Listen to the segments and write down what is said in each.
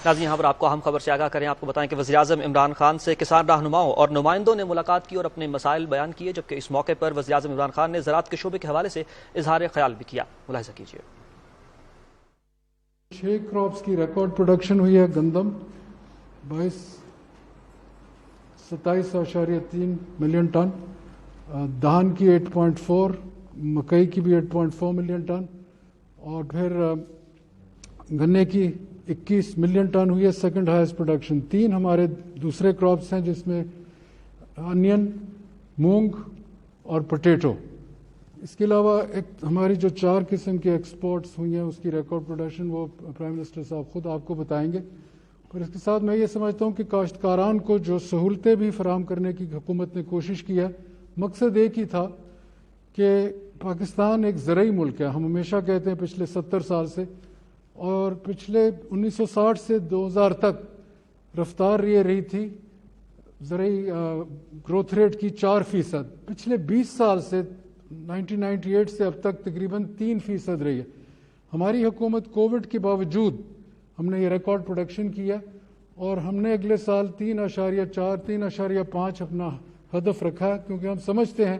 ناظرین، یہاں پر آپ کو اہم خبر سے آگاہ کریں، آپ کو بتائیں کہ وزیراعظم عمران خان سے کسان رہنماؤں اور نمائندوں نے ملاقات کی اور اپنے مسائل بیان کیے، جبکہ اس موقع پر وزیراعظم عمران خان نے زراعت کے شعبے کے حوالے سے اظہار خیال بھی کیا۔ ملاحظہ کیجیے۔ 6 کراپس کی ریکارڈ پروڈکشن ہوئی ہے، گندم 27.3 ملین ٹن، دھان کی 8.4، مکئی کی بھی 8.4 ملین ٹن، اور پھر گنے کی 21 ملین ٹن ہوئی ہے، سیکنڈ ہائیسٹ پروڈکشن۔ 3 ہمارے دوسرے کراپس ہیں جس میں انین، مونگ اور پوٹیٹو۔ اس کے علاوہ ہماری جو 4 قسم کے ایکسپورٹس ہوئی ہیں اس کی ریکارڈ پروڈکشن وہ پرائم منسٹر صاحب خود آپ کو بتائیں گے۔ اور اس کے ساتھ میں یہ سمجھتا ہوں کہ کاشتکاران کو جو سہولتیں بھی فراہم کرنے کی حکومت نے کوشش کی ہے، مقصد ایک ہی تھا کہ پاکستان ایک زرعی ملک ہے۔ ہم ہمیشہ کہتے ہیں پچھلے 70 سال سے، اور پچھلے 1960 سے 2000 تک رفتار یہ رہی تھی زرعی گروتھ ریٹ کی 4%۔ پچھلے 20 سال سے 1998 سے اب تک تقریباً 3% رہی ہے۔ ہماری حکومت کووڈ کے باوجود ہم نے یہ ریکارڈ پروڈکشن کیا، اور ہم نے اگلے سال 3.4 3.5 اپنا ہدف رکھا ہے، کیونکہ ہم سمجھتے ہیں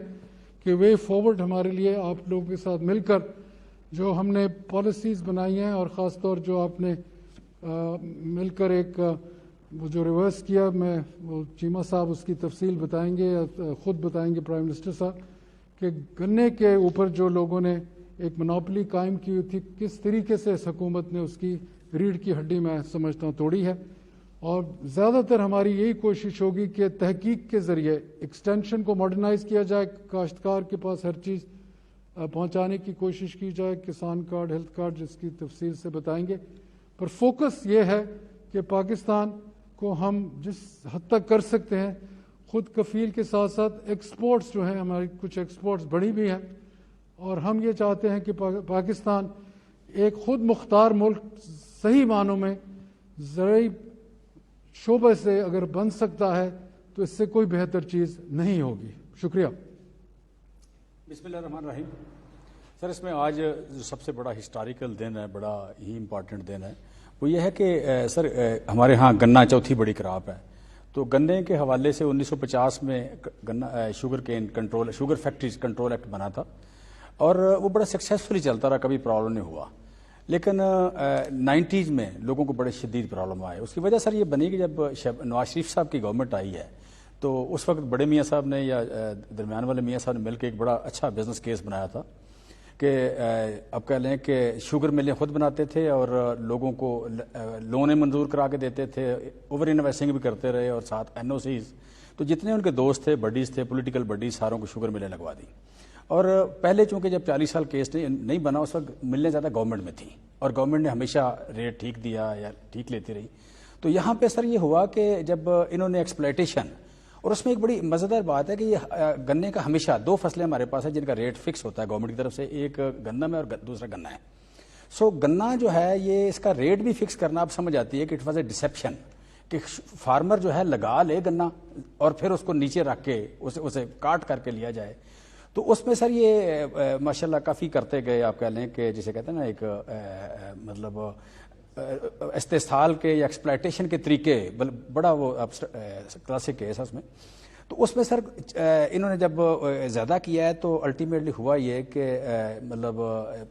کہ وے فارورڈ ہمارے لیے آپ لوگوں کے ساتھ مل کر جو ہم نے پالیسیز بنائی ہیں، اور خاص طور جو آپ نے مل کر ایک وہ جو ریورس کیا، میں وہ چیمہ صاحب اس کی تفصیل بتائیں گے یا خود بتائیں گے پرائم منسٹر صاحب، کہ گنے کے اوپر جو لوگوں نے ایک منوپلی قائم کی ہوئی تھی، کس طریقے سے اس حکومت نے اس کی ریڑھ کی ہڈی میں سمجھتا ہوں توڑی ہے۔ اور زیادہ تر ہماری یہی کوشش ہوگی کہ تحقیق کے ذریعے ایکسٹینشن کو ماڈرنائز کیا جائے، کاشتکار کے پاس ہر چیز پہنچانے کی کوشش کی جائے، کسان کارڈ، ہیلتھ کارڈ جس کی تفصیل سے بتائیں گے۔ پر فوکس یہ ہے کہ پاکستان کو ہم جس حد تک کر سکتے ہیں خود کفیل کے ساتھ ساتھ ایکسپورٹس جو ہیں، ہماری کچھ ایکسپورٹس بڑی بھی ہیں، اور ہم یہ چاہتے ہیں کہ پاکستان ایک خود مختار ملک صحیح معنوں میں زرعی شعبے سے اگر بن سکتا ہے تو اس سے کوئی بہتر چیز نہیں ہوگی۔ شکریہ۔ بسم اللہ الرحمن الرحیم۔ سر، اس میں آج جو سب سے بڑا ہسٹوریکل دن ہے، بڑا ہی امپورٹنٹ دن ہے، وہ یہ ہے کہ سر ہمارے ہاں گنا چوتھی بڑی کراپ ہے، تو گنے کے حوالے سے 1950 میں sugar cane control, sugar factories control act بنا تھا، اور وہ بڑا سکسیسفلی چلتا رہا، کبھی پرابلم نہیں ہوا۔ لیکن 90s میں لوگوں کو بڑے شدید پرابلم آئے۔ اس کی وجہ سر یہ بنی کہ جب نواز شریف صاحب کی گورنمنٹ آئی ہے تو اس وقت بڑے میاں صاحب نے یا درمیان والے میاں صاحب نے مل کے ایک بڑا اچھا بزنس کیس بنایا تھا کہ اب کہہ لیں کہ شوگر ملیں خود بناتے تھے اور لوگوں کو لونیں منظور کرا کے دیتے تھے، اوور انویسٹنگ بھی کرتے رہے، اور ساتھ NOCs، تو جتنے ان کے دوست تھے، بڈیز تھے، پولیٹیکل بڈیز، ساروں کو شوگر ملیں لگوا دی۔ اور پہلے چونکہ جب 40 سال کیس نہیں بنا، اس وقت ملیں زیادہ گورنمنٹ میں تھیں، اور گورنمنٹ نے ہمیشہ ریٹ ٹھیک دیا یا ٹھیک لیتی رہی۔ تو یہاں پہ سر یہ ہوا کہ جب انہوں نے ایکسپلائٹیشن، اور اس میں ایک بڑی مزیدار بات ہے کہ یہ گنے کا ہمیشہ 2 فصلیں ہمارے پاس ہیں جن کا ریٹ فکس ہوتا ہے گورنمنٹ کی طرف سے، ایک گندم ہے اور دوسرا گنا ہے۔ سو گنا جو ہے یہ اس کا ریٹ بھی فکس کرنا اب سمجھ آتی ہے کہ اٹ واز اے ڈسیپشن، کہ فارمر جو ہے لگا لے گنا اور پھر اس کو نیچے رکھ کے اسے کاٹ کر کے لیا جائے۔ تو اس میں سر یہ ماشاءاللہ کافی کرتے گئے، آپ کہہ لیں کہ جسے کہتے ہیں نا ایک مطلب استحصال کے یا ایکسپلائٹیشن کے طریقے، بڑا وہ کلاسک کیس ہے اس میں۔ تو اس میں سر انہوں نے جب زیادہ کیا ہے تو الٹیمیٹلی ہوا یہ کہ مطلب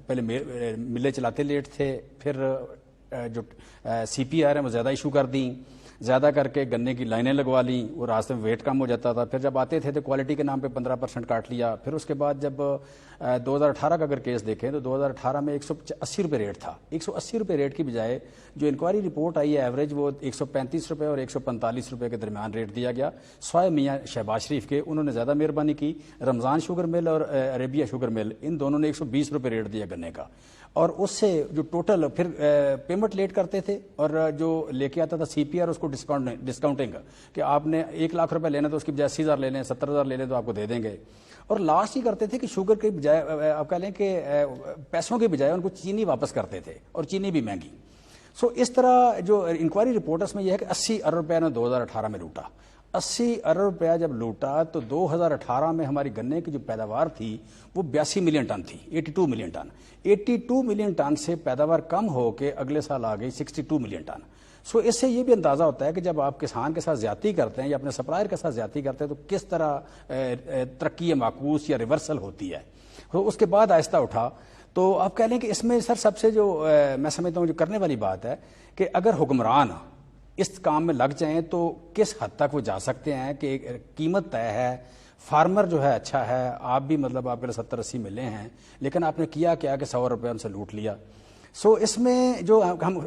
پہلے ملیں چلاتے لیٹ تھے، پھر جو CPR ہیں وہ زیادہ ایشو کر دیں، زیادہ کر کے گنے کی لائنیں لگوا لیں، وہ راستے میں ویٹ کم ہو جاتا تھا، پھر جب آتے تھے تو کوالٹی کے نام پہ 15% کاٹ لیا۔ پھر اس کے بعد جب 2018 کا اگر کیس دیکھیں تو 2018 میں 180 روپے ریٹ تھا، 180 روپے ریٹ کی بجائے جو انکوائری رپورٹ آئی ہے ایوریج وہ 135 روپے اور 145 روپے کے درمیان ریٹ دیا گیا، سوائے میاں شہباز شریف کے، انہوں نے زیادہ مہربانی کی۔ رمضان شوگر مل اور عربیہ شوگر مل، ان دونوں نے 120 روپے ریٹ دیا گنے کا، اور اس سے جو ٹوٹل پھر پیمنٹ لیٹ کرتے تھے، اور جو لے کے آتا تھا CPR اس کو ڈسکاؤنٹنگ کہ آپ نے 1 لاکھ روپے لینا تو اس کی بجائے 80,000 لے لیں، 70,000 لے لیں تو آپ کو دے دیں گے۔ اور لاسٹ ہی کرتے تھے کہ شوگر کے بجائے آپ کہہ لیں کہ پیسوں کے بجائے ان کو چینی واپس کرتے تھے، اور چینی بھی مہنگی۔ سو اس طرح جو انکوائری رپورٹس میں یہ ہے کہ 80 ارب روپے نے 2018 میں لوٹا، 80 ارب روپیہ جب لوٹا تو 2018 میں ہماری گنے کی جو پیداوار تھی وہ 82 ملین ٹن تھی، 82 ملین ٹن، 82 ملین ٹن سے پیداوار کم ہو کے اگلے سال آ گئی 62 ملین ٹن۔ سو اس سے یہ بھی اندازہ ہوتا ہے کہ جب آپ کسان کے ساتھ زیادتی کرتے ہیں یا اپنے سپلائر کے ساتھ زیادتی کرتے ہیں تو کس طرح ترقی معکوس یا ریورسل ہوتی ہے. تو اس کے بعد آہستہ اٹھا. تو آپ کہہ لیں کہ اس میں سر سب سے جو میں سمجھتا ہوں جو کرنے والی بات ہے کہ اگر حکمران اس کام میں لگ جائیں تو کس حد تک وہ جا سکتے ہیں کہ قیمت طے ہے, فارمر جو ہے اچھا ہے, آپ بھی مطلب آپ کے 70-80 ملے ہیں, لیکن آپ نے کیا کیا کہ 100 روپے ان سے لوٹ لیا. سو اس میں جو ہم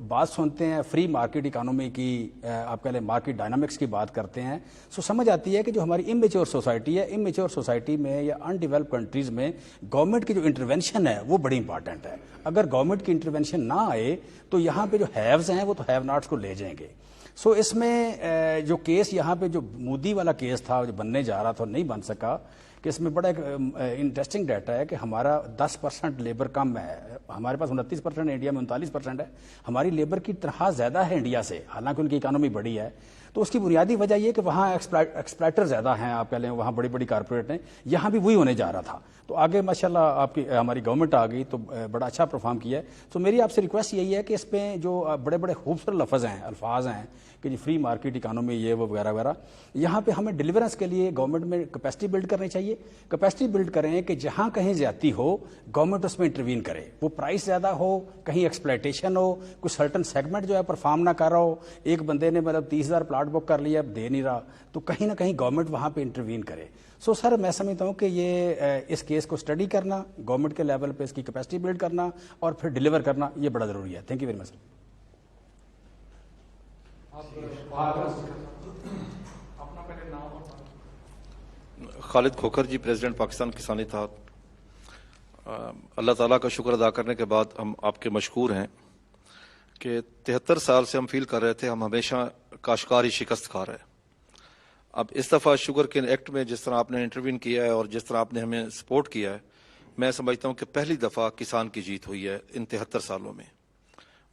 بات سنتے ہیں فری مارکیٹ اکانومی کی, آپ کہہ لیں مارکیٹ ڈائنامکس کی بات کرتے ہیں, سو سمجھ آتی ہے کہ جو ہماری امیچور سوسائٹی ہے, امیچور سوسائٹی میں یا ان ڈیولپ کنٹریز میں گورنمنٹ کی جو انٹرونشن ہے وہ بڑی امپارٹنٹ ہے. اگر گورنمنٹ کی انٹرونشن نہ آئے تو یہاں پہ جو ہیوز ہیں وہ تو ہیو ناٹس کو لے جائیں گے. سو اس میں جو کیس یہاں پہ جو مودی والا کیس تھا جو بننے جا رہا تھا نہیں بن سکا, کہ اس میں بڑا ایک انٹرسٹنگ ڈیٹا ہے کہ ہمارا 10% لیبر کم ہے, ہمارے پاس 29%, انڈیا میں 39% ہے. ہماری لیبر کی تنخواہ زیادہ ہے انڈیا سے, حالانکہ ان کی اکانومی بڑی ہے. تو اس کی بنیادی وجہ یہ کہ وہاں ایکسپلائٹر زیادہ ہیں, آپ کہہ لیں وہاں بڑی بڑی کارپوریٹ ہیں, یہاں بھی وہی ہونے جا رہا تھا. تو آگے ماشاءاللہ آپ کی ہماری گورنمنٹ آ گئی تو بڑا اچھا پرفارم کیا ہے. تو میری آپ سے ریکویسٹ یہی ہے کہ اس پہ جو بڑے بڑے خوبصورت الفاظ ہیں کہ جی فری مارکیٹ اکانومی یہ وہ وغیرہ وغیرہ, یہاں پہ ہمیں ڈیلیورنس کے لیے گورنمنٹ میں کیپیسٹی بلڈ کرنی چاہیے. کیپیسٹی بلڈ کریں کہ جہاں کہیں زیادتی ہو گورنمنٹ اس میں انٹروین کرے. وہ پرائس زیادہ ہو, کہیں ایکسپلائٹیشن ہو, کوئی سرٹن سیگمنٹ جو ہے پرفارم نہ کر رہا ہو, ایک بندے نے مطلب 30,000 پلاٹ بک کر لیا اب دے نہیں رہا, تو کہیں نہ کہیں گورنمنٹ وہاں پہ انٹروین کرے. سو سر میں سمجھتا ہوں کہ یہ اس کیس کو اسٹڈی کرنا, گورنمنٹ کے لیول پہ اس کی کیپیسٹی بلڈ کرنا اور پھر ڈیلیور کرنا یہ بڑا ضروری ہے. Thank you very much. Khalid Khokhar ji, president Pakistan Kisan Ittehad. اللہ تعالیٰ کا شکر ادا کرنے کے بعد ہم آپ کے مشکور ہیں کہ 73 سال سے ہم فیل کر رہے تھے ہم ہمیشہ کاشتکاری شکست کھا رہے. اب اس دفعہ شوگر کین ایکٹ میں جس طرح آپ نے انٹروین کیا ہے اور جس طرح آپ نے ہمیں سپورٹ کیا ہے, میں سمجھتا ہوں کہ پہلی دفعہ کسان کی جیت ہوئی ہے ان 73 سالوں میں.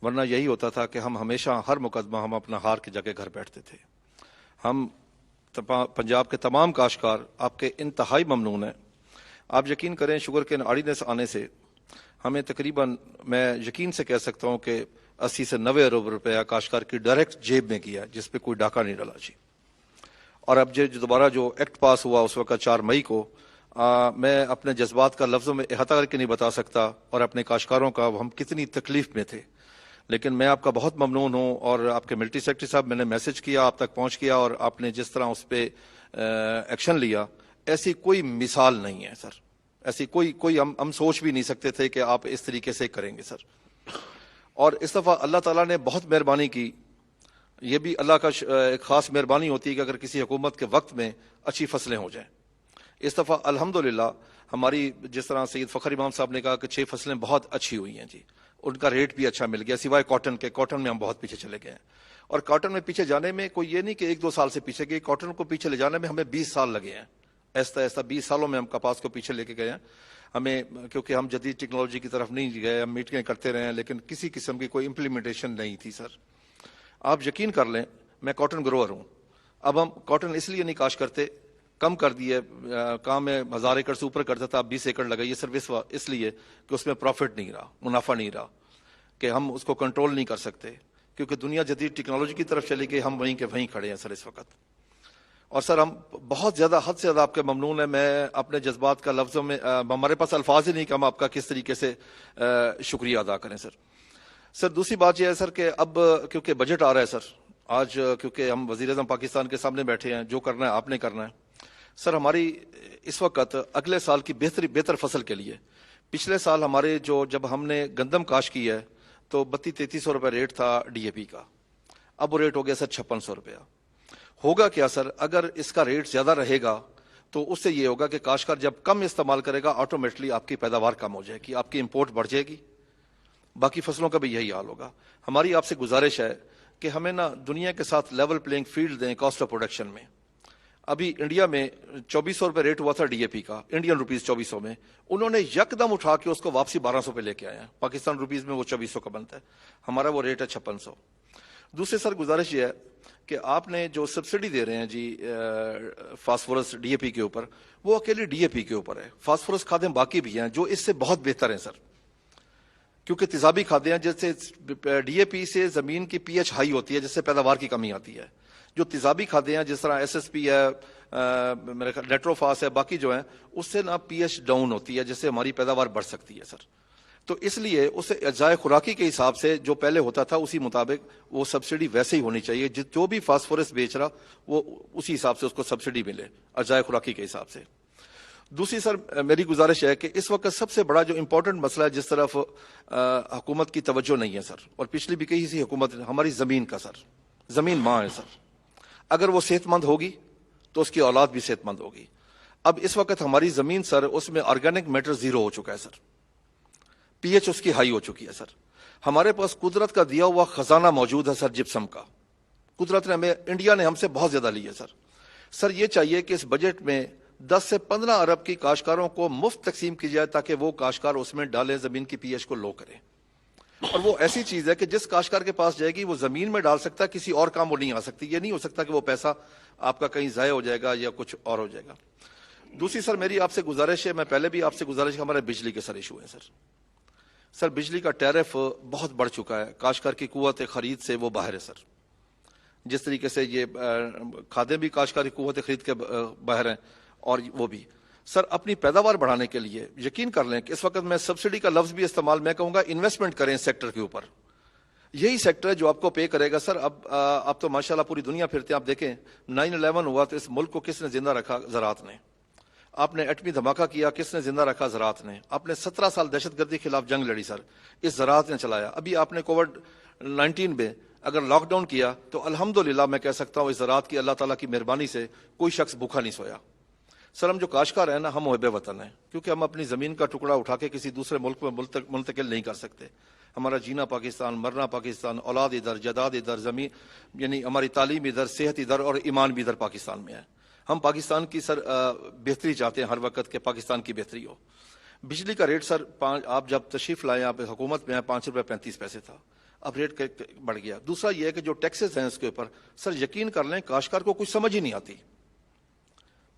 ورنہ یہی ہوتا تھا کہ ہم ہمیشہ ہر مقدمہ ہم اپنا ہار کی جگہ گھر بیٹھتے تھے. ہم پنجاب کے تمام کاشتکار آپ کے انتہائی ممنون ہیں. آپ یقین کریں شوگر کین آرڈیننس آنے سے ہمیں تقریباً میں یقین سے کہہ سکتا ہوں کہ 80 سے 90 ارب روپیہ کاشتکار کی ڈائریکٹ جیب میں کیا, جس پہ کوئی ڈاکہ نہیں ڈالا جی. اور اب جو دوبارہ جو ایکٹ پاس ہوا اس وقت 4 مئی کو, میں اپنے جذبات کا لفظوں میں احاطہ کر کے نہیں بتا سکتا اور اپنے کاشتکاروں کا ہم کتنی تکلیف میں تھے. لیکن میں آپ کا بہت ممنون ہوں اور آپ کے ملٹری سیکرٹری صاحب, میں نے میسج کیا آپ تک پہنچ کیا اور آپ نے جس طرح اس پہ ایکشن لیا, ایسی کوئی مثال نہیں ہے سر. ایسی کوئی ہم سوچ بھی نہیں سکتے تھے کہ آپ اس طریقے سے کریں گے سر. اور اس دفعہ اللہ تعالیٰ نے بہت مہربانی کی. یہ بھی اللہ کا ایک خاص مہربانی ہوتی ہے کہ اگر کسی حکومت کے وقت میں اچھی فصلیں ہو جائیں. اس دفعہ الحمدللہ ہماری جس طرح سید فخر امام صاحب نے کہا کہ 6 فصلیں بہت اچھی ہوئی ہیں جی, ان کا ریٹ بھی اچھا مل گیا سوائے کاٹن کے. کاٹن میں ہم بہت پیچھے چلے گئے ہیں, اور کاٹن میں پیچھے جانے میں کوئی یہ نہیں کہ 1-2 سال سے پیچھے گئے, کاٹن کو پیچھے لے جانے میں ہمیں 20 سال لگے ہیں. ایسا 20 سالوں میں ہم کپاس کو پیچھے لے کے گئے ہیں. ہمیں کیونکہ ہم جدید ٹیکنالوجی کی طرف نہیں گئے, ہم میٹنگیں کرتے رہے ہیں لیکن کسی قسم کی کوئی امپلیمنٹیشن نہیں تھی سر. آپ یقین کر لیں میں کاٹن گروور ہوں. اب ہم کاٹن اس لیے نہیں کاشت کرتے, کم کر دیے کام میں 1000 ایکڑ سے اوپر کرتا تھا, اب 20 ایکڑ لگائیے صرف اس لیے کہ اس میں پروفٹ نہیں رہا, منافع نہیں رہا, کہ ہم اس کو کنٹرول نہیں کر سکتے کیونکہ دنیا جدید ٹیکنالوجی کی طرف چلی گئی, ہم وہیں کے وہیں کھڑے ہیں سر اس وقت. اور سر ہم بہت زیادہ حد سے زیادہ آپ کے ممنون ہیں. میں اپنے جذبات کا لفظوں میں ہمارے پاس الفاظ ہی نہیں کہ ہم آپ کا کس طریقے سے شکریہ ادا کریں سر. سر دوسری بات یہ ہے سر کہ اب کیونکہ بجٹ آ رہا ہے سر, آج کیونکہ ہم وزیر اعظم پاکستان کے سامنے بیٹھے ہیں, جو کرنا ہے آپ نے کرنا ہے سر. ہماری اس وقت اگلے سال کی بہتر فصل کے لیے, پچھلے سال ہمارے جب ہم نے گندم کاشت کی ہے تو 3200-3300 روپے ریٹ تھا ڈی اے پی کا, اب وہ ریٹ ہو گیا سر 5600 روپیہ. ہوگا کیا سر, اگر اس کا ریٹ زیادہ رہے گا تو اس سے یہ ہوگا کہ کاشتکار جب کم استعمال کرے گا آٹومیٹکلی آپ کی پیداوار کم ہو جائے گی, آپ کی امپورٹ بڑھ جائے گی. باقی فصلوں کا بھی یہی حال ہوگا. ہماری آپ سے گزارش ہے کہ ہمیں نا دنیا کے ساتھ لیول پلینگ فیلڈ دیں کاسٹ آف پروڈکشن میں. ابھی انڈیا میں 2400 روپے ریٹ ہوا تھا ڈی اے پی کا, انڈین روپیز 2400 میں, انہوں نے یکدم اٹھا کے اس کو واپسی 1200 پہ لے کے آئے ہیں. پاکستان روپیز میں وہ 2400 کا بنتا ہے, ہمارا وہ ریٹ ہے 5600. دوسرے سر گزارش یہ ہے کہ آپ نے جو سبسڈی دے رہے ہیں جی فاسفورس ڈی اے پی کے اوپر, وہ اکیلے ڈی اے پی کے اوپر ہے. فاسفورس کھادیں باقی بھی ہیں جو اس سے بہت بہتر ہیں سر. کیونکہ تیزابی کھادیں ہیں جیسے ڈی اے پی سے زمین کی پی ایچ ہائی ہوتی ہے جس سے پیداوار کی کمی آتی ہے. جو تیزابی کھادیں ہیں جس طرح ایس ایس پی ہے, میرے خیال نیٹروفاس ہے, باقی جو ہیں اس سے نا پی ایچ ڈاؤن ہوتی ہے جس سے ہماری پیداوار بڑھ سکتی ہے سر. تو اس لیے اسے اجزائے خوراکی کے حساب سے جو پہلے ہوتا تھا اسی مطابق وہ سبسڈی ویسے ہی ہونی چاہیے. جو بھی فاسفورس بیچ رہا وہ اسی حساب سے اس کو سبسڈی ملے اجزائے خوراکی کے حساب سے. دوسری سر میری گزارش ہے کہ اس وقت سب سے بڑا جو امپورٹنٹ مسئلہ ہے جس طرف حکومت کی توجہ نہیں ہے سر, اور پچھلی بھی کئی سی حکومت, ہماری زمین کا سر. زمین ماں ہے سر, اگر وہ صحت مند ہوگی تو اس کی اولاد بھی صحت مند ہوگی. اب اس وقت ہماری زمین سر اس میں آرگینک میٹر زیرو ہو چکا ہے سر, پی ایچ اس کی ہائی ہو چکی ہے سر. ہمارے پاس قدرت کا دیا ہوا خزانہ موجود ہے سر, جپسم کا. قدرت نے ہمیں, انڈیا نے ہم سے بہت زیادہ لی ہے سر. سر یہ چاہیے کہ اس بجٹ میں 10 سے 15 ارب کی کاشتکاروں کو مفت تقسیم کی جائے تاکہ وہ کاشتکار اس میں ڈالیں, زمین کی پی ایچ کو لو کریں. اور وہ ایسی چیز ہے کہ جس کاشتکار کے پاس جائے گی وہ زمین میں ڈال سکتا ہے, کسی اور کام وہ نہیں آ سکتی. یہ نہیں ہو سکتا کہ وہ پیسہ آپ کا کہیں ضائع ہو جائے گا یا کچھ اور ہو جائے گا. دوسری سر میری آپ سے گزارش ہے, میں پہلے بھی آپ سے گزارش, ہمارے بجلی کے سر ایشو ہیں سر. سر بجلی کا ٹیرف بہت بڑھ چکا ہے, کاشتکار کی قوت خرید سے وہ باہر ہے سر. جس طریقے سے یہ کھادیں بھی کاشتکار کی قوت خرید کے باہر ہیں, اور وہ بھی سر اپنی پیداوار بڑھانے کے لیے یقین کر لیں کہ اس وقت میں سبسڈی کا لفظ بھی استعمال میں کہوں گا, انویسٹمنٹ کریں اس سیکٹر کے اوپر. یہی سیکٹر ہے جو آپ کو پے کرے گا سر. اب تو ماشاءاللہ پوری دنیا پھرتے ہیں, آپ دیکھیں 9/11 ہوا تو اس ملک کو کس نے زندہ رکھا؟ زراعت نے. آپ نے ایٹمی دھماکہ کیا, کس نے زندہ رکھا؟ زراعت نے. آپ نے 17 سال دہشت گردی کے خلاف جنگ لڑی سر, اس زراعت نے چلایا. ابھی آپ نے کووڈ-19 میں اگر لاک ڈاؤن کیا تو الحمدللہ میں کہہ سکتا ہوں اس زراعت کی اللہ تعالیٰ کی مہربانی سے کوئی شخص بھوکا نہیں سویا. سر ہم جو کاشتکار ہیں نا, ہم محب وطن ہیں, کیونکہ ہم اپنی زمین کا ٹکڑا اٹھا کے کسی دوسرے ملک میں منتقل نہیں کر سکتے. ہمارا جینا پاکستان, مرنا پاکستان, اولاد ادھر, جداد ادھر, زمین یعنی ہماری تعلیم ادھر, صحت ادھر, اور ایمان بھی ادھر پاکستان میں ہے. ہم پاکستان کی سر بہتری چاہتے ہیں ہر وقت کہ پاکستان کی بہتری ہو. بجلی کا ریٹ سر آپ جب تشریف لائیں, آپ حکومت میں ہیں, 5 روپے 35 پیسے تھا, اب ریٹ بڑھ گیا. دوسرا یہ ہے کہ جو ٹیکسز ہیں اس کے اوپر سر یقین کر لیں کاشتکار کو کچھ سمجھ ہی نہیں آتی.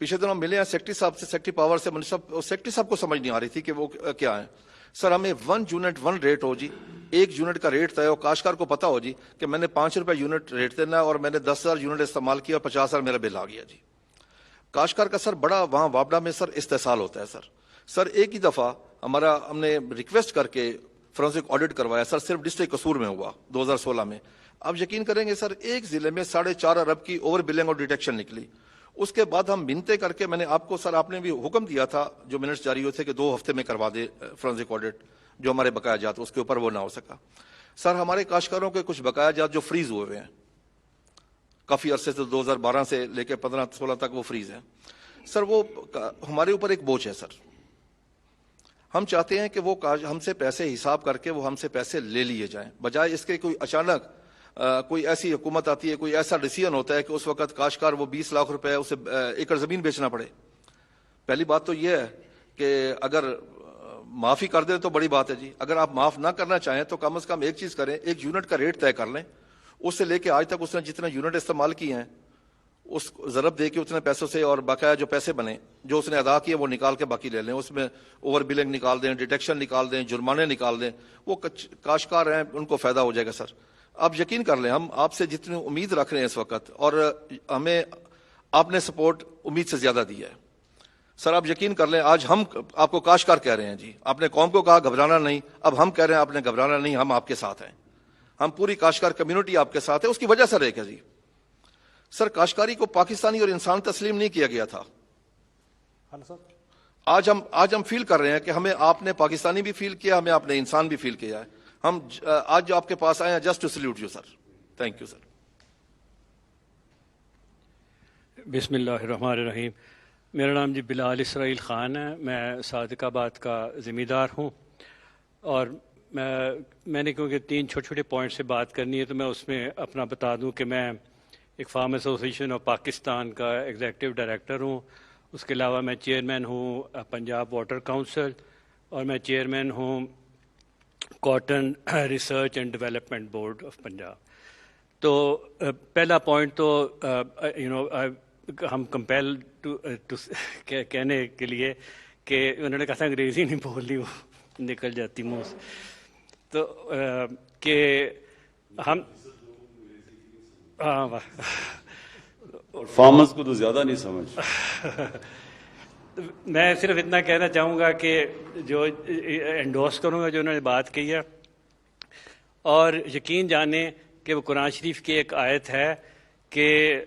پچھلے دنوں ملے ہیں سیکٹری صاحب سے, سیکٹری پاور سے, سیکٹری صاحب کو سمجھ نہیں آ رہی تھی کہ وہ کیا ہے. سر ہمیں 1 یونٹ 1 ریٹ ہو جی, 1 یونٹ کا ریٹ طے ہو, کاشتکار کو پتا ہو جی کہ میں نے 5 روپے یونٹ ریٹ دینا ہے اور میں نے 10,000 یونٹ استعمال کیا, 50,000 میرا بل آ گیا جی. کاشتکار کا سر بڑا وہاں وابڈا میں سر استحصال ہوتا ہے سر. سر ایک ہی دفعہ ہم نے ریکویسٹ کر کے فورنسک آڈٹ کروایا سر, صرف ڈسٹرکٹ قصور میں ہوا 2016 میں. اب یقین کریں گے سر ایک ضلع میں 4.5 ارب کی اوور بلنگ اور ڈیٹیکشن نکلی. اس کے بعد ہم منتیں کر کے, میں نے آپ کو سر, آپ نے بھی حکم دیا تھا جو منٹس جاری ہوئے تھے کہ 2 ہفتے میں کروا دے فورنسک آڈٹ, جو ہمارے بقایا جات اس کے اوپر وہ نہ ہو سکا. سر ہمارے کاشتکاروں کے کچھ بقایا جات جو فریز ہوئے ہیں کافی عرصے سے, 2012 سے لے کے 15-16 تک وہ فریز ہیں سر. وہ ہمارے اوپر ایک بوجھ ہے سر. ہم چاہتے ہیں کہ وہ ہم سے پیسے حساب کر کے وہ ہم سے پیسے لے لیے جائیں, بجائے اس کے کوئی اچانک کوئی ایسی حکومت آتی ہے, کوئی ایسا ڈیسیژن ہوتا ہے کہ اس وقت کاشتکار وہ 20 لاکھ روپے اسے ایکڑ زمین بیچنا پڑے. پہلی بات تو یہ ہے کہ اگر معافی کر دیں تو بڑی بات ہے جی. اگر آپ معاف نہ کرنا چاہیں تو کم از کم ایک چیز کریں, 1 یونٹ کا ریٹ طے کر لیں. اس سے لے کے آج تک اس نے جتنے یونٹ استعمال کیے ہیں اس ضرب دے کے اتنے پیسوں سے, اور بقایا جو پیسے بنے جو اس نے ادا کیے وہ نکال کے باقی لے لیں. اس میں اوور بلنگ نکال دیں, ڈیٹیکشن نکال دیں, جرمانے نکال دیں. وہ کاشتکار ہیں ان کو فائدہ ہو جائے گا سر. آپ یقین کر لیں ہم آپ سے جتنی امید رکھ رہے ہیں اس وقت, اور ہمیں آپ نے سپورٹ امید سے زیادہ دی ہے سر. آپ یقین کر لیں آج ہم آپ کو کاشتکار کہہ رہے ہیں جی. آپ نے قوم کو کہا گھبرانا نہیں, اب ہم کہہ رہے ہیں آپ نے گھبرانا نہیں, ہم آپ کے ساتھ ہیں. ہم پوری کاشتکار کمیونٹی آپ کے ساتھ ہے. اس کی وجہ سر ایک ہے جی, سر کاشتکاری کو پاکستانی اور انسان تسلیم نہیں کیا گیا تھا. آج ہم فیل کر رہے ہیں کہ ہمیں آپ نے پاکستانی بھی فیل کیا, ہمیں آپ نے انسان بھی فیل کیا ہے. ہم آج جو آپ کے پاس آئے ہیں just to salute you sir. Thank you sir. بسم اللہ الرحمن الرحیم. میرا نام جی بلال اسرائیل خان ہے, میں صادق آباد کا ذمہ دار ہوں. اور میں نے کیونکہ 3 چھوٹے چھوٹے پوائنٹ سے بات کرنی ہے تو میں اس میں اپنا بتا دوں کہ میں ایک فارم ایسوسیشن آف پاکستان کا ایگزیکٹو ڈائریکٹر ہوں. اس کے علاوہ میں چیئرمین ہوں پنجاب واٹر کونسل, اور میں چیئرمین ہوں cotton research and development board of Punjab. تو پہلا پوائنٹ تو ہم کمپیل کہنے کے لیے کہ انہوں نے کہا تھا انگریزی نہیں بولنی, وہ نکل جاتی منہ سے. تو کہ ہم اور فارمرز کو تو زیادہ نہیں سمجھ. میں صرف اتنا کہنا چاہوں گا کہ جو انڈورس کروں گا جو انہوں نے بات کی ہے، اور یقین جانیں کہ وہ قرآن شریف کی ایک آیت ہے کہ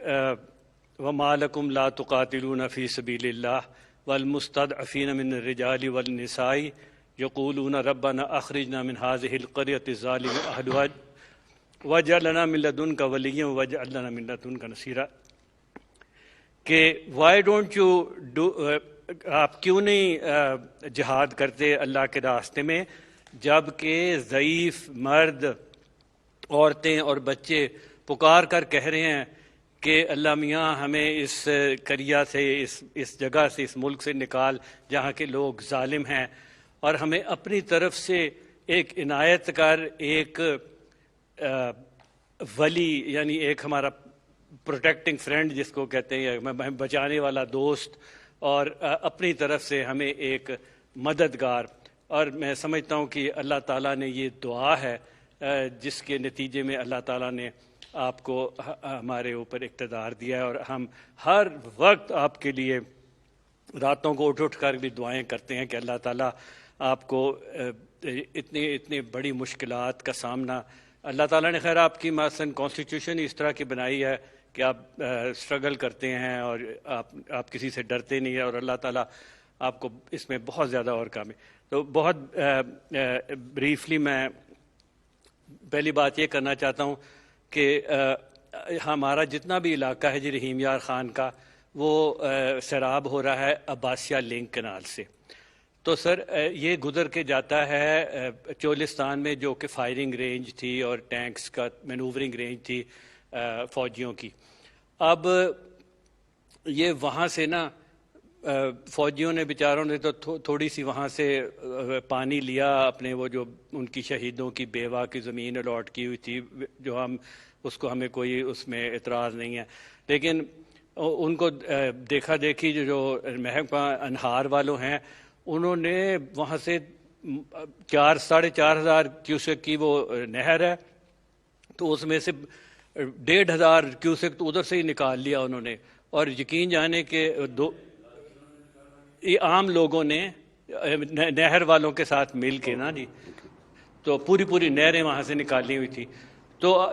وَمَا لَكُمْ لَا تُقَاتِلُونَ فِي سَبِيلِ اللَّهِ وَالْمُسْتَضْعَفِينَ مِنَ الرِّجَالِ وَالنِّسَاءِ يَقُولُونَ رَبَّنَا أَخْرِجْنَا مِنْ هَٰذِهِ الْقَرْيَةِ الظَّالِمِ أَهْلُهَا وَاجْعَل لَنَا مِن لَّدُنكَ وَلِيًّا وَاجْعَل لَنَا مِن لَّدُنكَ نَصِيرًا، کہ وائی ڈونٹ یو ڈو، آپ کیوں نہیں جہاد کرتے اللہ کے راستے میں، جب کہ ضعیف مرد، عورتیں اور بچے پکار کر کہہ رہے ہیں کہ اللہ میاں ہمیں اس قریہ سے، اس جگہ سے، اس ملک سے نکال جہاں کے لوگ ظالم ہیں، اور ہمیں اپنی طرف سے ایک عنایت کر، ایک ولی یعنی ایک ہمارا پروٹیکٹنگ فرینڈ جس کو کہتے ہیں، بچانے والا دوست، اور اپنی طرف سے ہمیں ایک مددگار. اور میں سمجھتا ہوں کہ اللہ تعالیٰ نے یہ دعا ہے جس کے نتیجے میں اللہ تعالیٰ نے آپ کو ہمارے اوپر اقتدار دیا ہے، اور ہم ہر وقت آپ کے لیے راتوں کو اٹھ کر بھی دعائیں کرتے ہیں کہ اللہ تعالیٰ آپ کو اتنی بڑی مشکلات کا سامنا، اللہ تعالیٰ نے خیر آپ کی مثلاً کانسٹیٹیوشن اس طرح کی بنائی ہے کہ آپ اسٹرگل کرتے ہیں اور آپ کسی سے ڈرتے نہیں ہیں، اور اللہ تعالیٰ آپ کو اس میں بہت زیادہ اور کام ہے. تو بہت بریفلی میں پہلی بات یہ کرنا چاہتا ہوں کہ ہمارا جتنا بھی علاقہ ہے جی رحیم یار خان کا، وہ سیراب ہو رہا ہے عباسیہ لنک کنال سے. تو سر یہ گزر کے جاتا ہے چولستان میں، جو کہ فائرنگ رینج تھی اور ٹینکس کا مینوورنگ رینج تھی فوجیوں کی. اب یہ وہاں سے نا فوجیوں نے بیچاروں نے تو تھوڑی سی وہاں سے پانی لیا اپنے، وہ جو ان کی شہیدوں کی بیوہ کی زمین الاٹ کی ہوئی تھی، جو ہم اس کو، ہمیں کوئی اس میں اعتراض نہیں ہے، لیکن ان کو دیکھا دیکھی جو محکمہ انہار والوں ہیں، انہوں نے وہاں سے 4,500 کیوسک کی وہ نہر ہے، تو اس میں سے 1,500 کیوسک تو ادھر سے ہی نکال لیا انہوں نے. اور یقین جانے کہ یہ عام لوگوں نے نہر والوں کے ساتھ مل کے نا جی، تو پوری نہریں وہاں سے نکالی ہوئی تھی. تو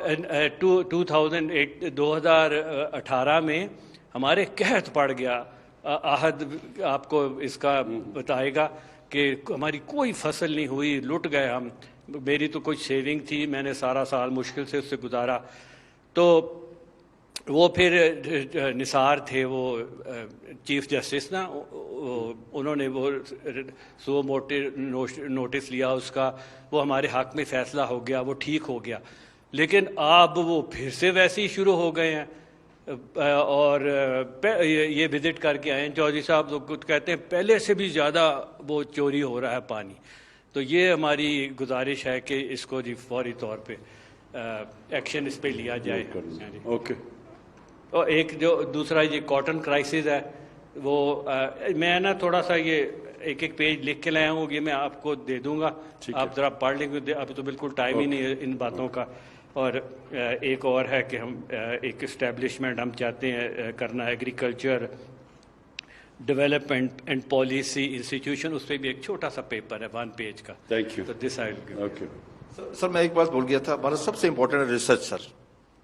2018 میں ہمارے قحط پڑ گیا. عہد آپ کو اس کا بتائے گا کہ ہماری کوئی فصل نہیں ہوئی، لٹ گئے ہم. میری تو کوئی سیونگ تھی، میں نے سارا سال مشکل سے اس سے گزارا. تو وہ پھر نثار تھے وہ چیف جسٹس نا، انہوں نے وہ سو نوٹس لیا اس کا، وہ ہمارے حق میں فیصلہ ہو گیا، وہ ٹھیک ہو گیا. لیکن اب وہ پھر سے ویسے ہی شروع ہو گئے ہیں. اور یہ وزٹ کر کے آئے ہیں چودھری صاحب، تو کچھ کہتے ہیں پہلے سے بھی زیادہ وہ چوری ہو رہا ہے پانی. تو یہ ہماری گزارش ہے کہ اس کو جی فوری طور پہ ایکشن اس پہ لیا جائے. اوکے. اور ایک جو دوسرا یہ کاٹن کرائسس ہے، وہ میں نا تھوڑا سا یہ ایک پیج لکھ کے لایا ہوں، یہ میں آپ کو دے دوں گا، آپ ذرا پڑھ لیں گے. ابھی تو بالکل ٹائم ہی نہیں ہے ان باتوں کا. اور ایک اور ہے کہ ہم ایک اسٹیبلشمنٹ ہم چاہتے ہیں کرنا، agriculture development and policy institution, اس پہ بھی ایک چھوٹا سا پیپر ہے 1 پیج کا. Thank you. تو دس اوکے سر میں ایک بات بھول گیا تھا، ہمارا سب سے امپورٹنٹ ہے ریسرچ. سر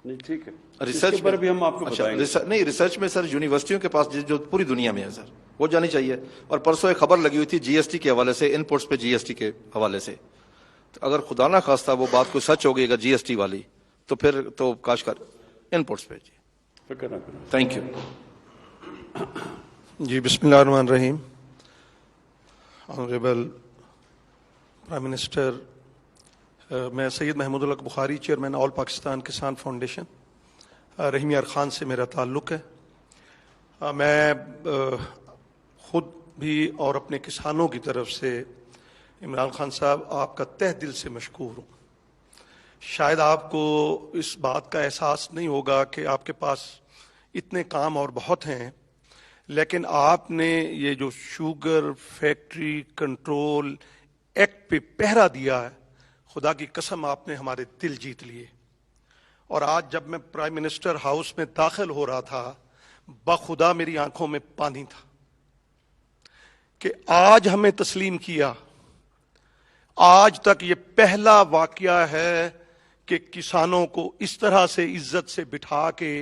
نہیں ٹھیک ہے، ریسرچ پر بھی ہم آپ کو بتائیں گے. نہیں ریسرچ میں سر یونیورسٹیوں کے پاس جو پوری دنیا میں ہے سر، وہ جانی چاہیے. اور پرسوں ایک خبر لگی ہوئی تھی جی ایس ٹی کے حوالے سے، ان پٹس پہ جی ایس ٹی کے حوالے سے. اگر خدا نہ خواستہ وہ بات کوئی سچ ہو گئی اگر جی ایس ٹی والی، تو پھر تو کاش کر ان پٹس پہ. جی فکر نہ کریں. Thank you. جی بسم اللہ الرحمن الرحیم. آنریبل پرائم منسٹر، میں سید محمود الحق بخاری، چیئرمین آل پاکستان کسان فاؤنڈیشن. رحیم یار خان سے میرا تعلق ہے. میں خود بھی اور اپنے کسانوں کی طرف سے عمران خان صاحب آپ کا تہ دل سے مشکور ہوں. شاید آپ کو اس بات کا احساس نہیں ہوگا کہ آپ کے پاس اتنے کام اور بہت ہیں، لیکن آپ نے یہ جو شوگر فیکٹری کنٹرول ایکٹ پہ پہرا دیا ہے، خدا کی قسم آپ نے ہمارے دل جیت لیے. اور آج جب میں پرائم منسٹر ہاؤس میں داخل ہو رہا تھا بخدا میری آنکھوں میں پانی تھا کہ آج ہمیں تسلیم کیا. آج تک یہ پہلا واقعہ ہے کہ کسانوں کو اس طرح سے عزت سے بٹھا کے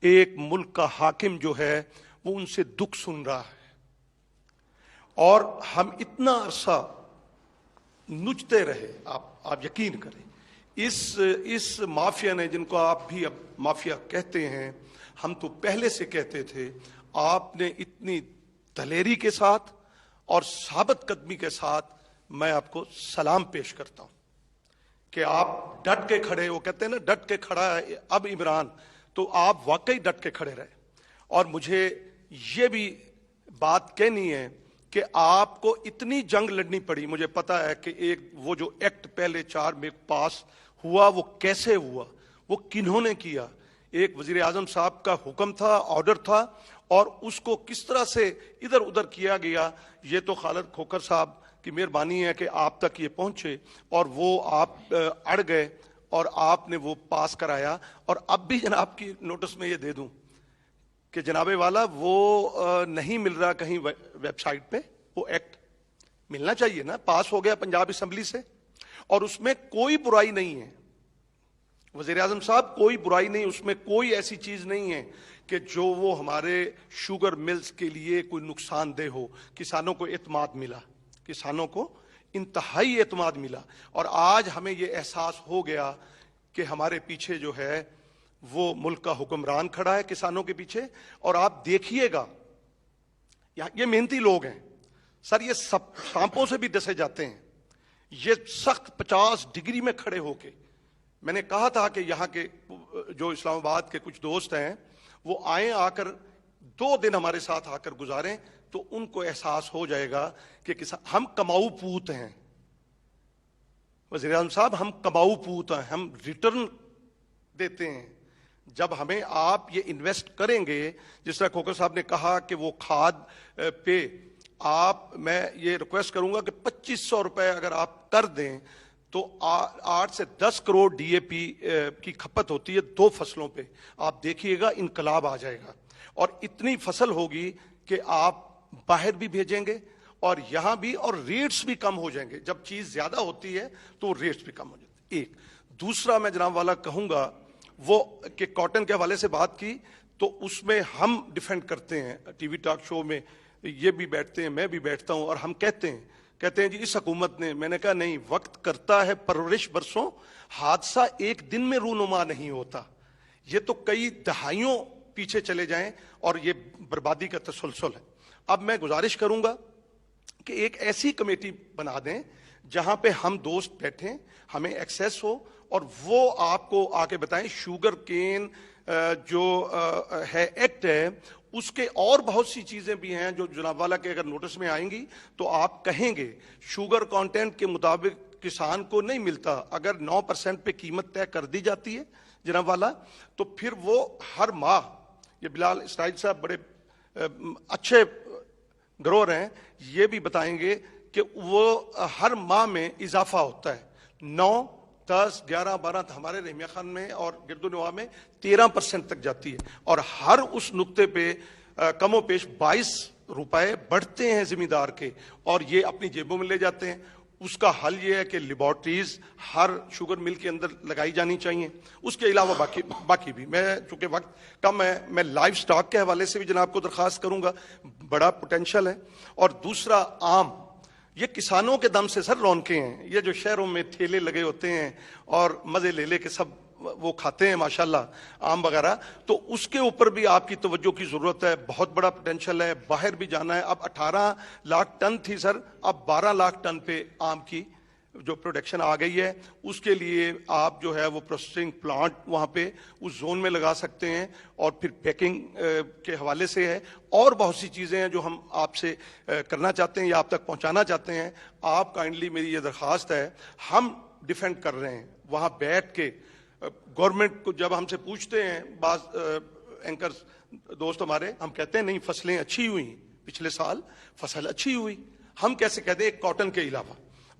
ایک ملک کا حاکم جو ہے وہ ان سے دکھ سن رہا ہے. اور ہم اتنا عرصہ نچتے رہے. آپ یقین کریں اس مافیا نے، جن کو آپ بھی اب مافیا کہتے ہیں، ہم تو پہلے سے کہتے تھے، آپ نے اتنی دلیری کے ساتھ اور ثابت قدمی کے ساتھ میں آپ کو سلام پیش کرتا ہوں کہ آپ ڈٹ کے کھڑے. وہ کہتے ہیں نا ڈٹ کے کھڑا ہے اب عمران، تو آپ واقعی ڈٹ کے کھڑے رہے. اور مجھے یہ بھی بات کہنی ہے کہ آپ کو اتنی جنگ لڑنی پڑی. مجھے پتا ہے کہ ایک وہ جو ایکٹ پہلے 4 میں پاس ہوا وہ کیسے ہوا، وہ کنہوں نے کیا. ایک وزیر اعظم صاحب کا حکم تھا، آرڈر تھا، اور اس کو کس طرح سے ادھر ادھر کیا گیا. یہ تو خالد کھوکھر صاحب کی مہربانی ہے کہ آپ تک یہ پہنچے، اور وہ آپ اڑ گئے اور آپ نے وہ پاس کرایا. اور اب بھی جناب کی نوٹس میں یہ دے دوں کہ جناب والا وہ نہیں مل رہا کہیں ویب سائٹ پہ. وہ ایکٹ ملنا چاہیے نا، پاس ہو گیا پنجاب اسمبلی سے، اور اس میں کوئی برائی نہیں ہے وزیر اعظم صاحب، کوئی برائی نہیں. اس میں کوئی ایسی چیز نہیں ہے کہ جو وہ ہمارے شوگر ملز کے لیے کوئی نقصان دہ ہو. کسانوں کو اعتماد ملا، کسانوں کو انتہائی اعتماد ملا. اور آج ہمیں یہ احساس ہو گیا کہ ہمارے پیچھے جو ہے وہ ملک کا حکمران کھڑا ہے کسانوں کے پیچھے. اور آپ دیکھیے گا یہ محنتی لوگ ہیں سر، یہ سانپوں سے بھی ڈسے جاتے ہیں. یہ سخت 50 ڈگری میں کھڑے ہو کے، میں نے کہا تھا کہ یہاں کے جو اسلام آباد کے کچھ دوست ہیں وہ آئیں، آ کر 2 دن ہمارے ساتھ آ کر گزاریں تو ان کو احساس ہو جائے گا کہ ہم کماؤ پوت ہیں. وزیر اعظم صاحب ہم کماؤ پوت ہیں، ہم ریٹرن دیتے ہیں. جب ہمیں آپ یہ انویسٹ کریں گے، جس طرح کھوکھر صاحب نے کہا کہ وہ کھاد پہ میں یہ ریکویسٹ کروں گا کہ 2500 روپے اگر آپ کر دیں تو 8 سے 10 کروڑ ڈی اے پی کی کھپت ہوتی ہے 2 فصلوں پہ. آپ دیکھیے گا انقلاب آ جائے گا، اور اتنی فصل ہوگی کہ آپ باہر بھی بھیجیں گے اور یہاں بھی، اور ریٹس بھی کم ہو جائیں گے. جب چیز زیادہ ہوتی ہے تو ریٹس بھی کم ہو جاتے ہیں. ایک دوسرا میں جناب والا کہوں گا وہ کہ کاٹن کے حوالے سے بات کی تو اس میں ہم ڈیفینڈ کرتے ہیں. ٹی وی ٹاک شو میں یہ بھی بیٹھتے ہیں، میں بھی بیٹھتا ہوں، اور ہم کہتے ہیں جی اس حکومت نے. میں نے کہا نہیں، وقت کرتا ہے پرورش برسوں، حادثہ ایک دن میں رونما نہیں ہوتا. یہ تو کئی دہائیوں پیچھے چلے جائیں اور یہ بربادی کا تسلسل ہے. اب میں گزارش کروں گا کہ ایک ایسی کمیٹی بنا دیں جہاں پہ ہم دوست بیٹھیں، ہمیں ایکسیس ہو، اور وہ آپ کو آ کے بتائیں شوگر کین جو ہے ایکٹ ہے اس کے اور بہت سی چیزیں بھی ہیں جو جناب والا کے اگر نوٹس میں آئیں گی تو آپ کہیں گے شوگر کانٹینٹ کے مطابق کسان کو نہیں ملتا. اگر 9% پہ قیمت طے کر دی جاتی ہے جناب والا تو پھر وہ ہر ماہ، یہ بلال اسرائیل صاحب بڑے اچھے گروہ ہیں، یہ بھی بتائیں گے کہ وہ ہر ماہ میں اضافہ ہوتا ہے 9، 10، 11، 12، ہمارے رحمیہ خان میں اور گرد و نواح میں 13% تک جاتی ہے. اور ہر اس نقطے پہ کم و بیش 22 روپے بڑھتے ہیں زمیندار کے، اور یہ اپنی جیبوں میں لے جاتے ہیں. اس کا حل یہ ہے کہ لیبارٹریز ہر شوگر مل کے اندر لگائی جانی چاہیے. اس کے علاوہ باقی بھی، میں چونکہ وقت کم ہے، میں لائف سٹاک کے حوالے سے بھی جناب کو درخواست کروں گا، بڑا پوٹینشل ہے. اور دوسرا آم، یہ کسانوں کے دم سے سر رونقیں ہیں. یہ جو شہروں میں ٹھیلے لگے ہوتے ہیں اور مزے لے لے کے سب وہ کھاتے ہیں ماشاءاللہ آم وغیرہ، تو اس کے اوپر بھی آپ کی توجہ کی ضرورت ہے. بہت بڑا پوٹینشل ہے، باہر بھی جانا ہے. اب 18 لاکھ ٹن تھی سر، اب 12 لاکھ ٹن پہ آم کی جو پروڈکشن آ گئی ہے. اس کے لیے آپ جو ہے وہ پروسیسنگ پلانٹ وہاں پہ اس زون میں لگا سکتے ہیں، اور پھر پیکنگ کے حوالے سے ہے. اور بہت سی چیزیں ہیں جو ہم آپ سے کرنا چاہتے ہیں یا آپ تک پہنچانا چاہتے ہیں. آپ کائنڈلی میری یہ درخواست ہے، ہم ڈیفینڈ کر رہے ہیں وہاں بیٹھ کے. گورنمنٹ کو جب ہم سے پوچھتے ہیں بعض اینکر دوست ہمارے، ہم کہتے ہیں نہیں فصلیں اچھی ہوئی، پچھلے سال فصل اچھی ہوئی. ہم کیسے کہتے ہیں ایک کاٹن کے علاوہ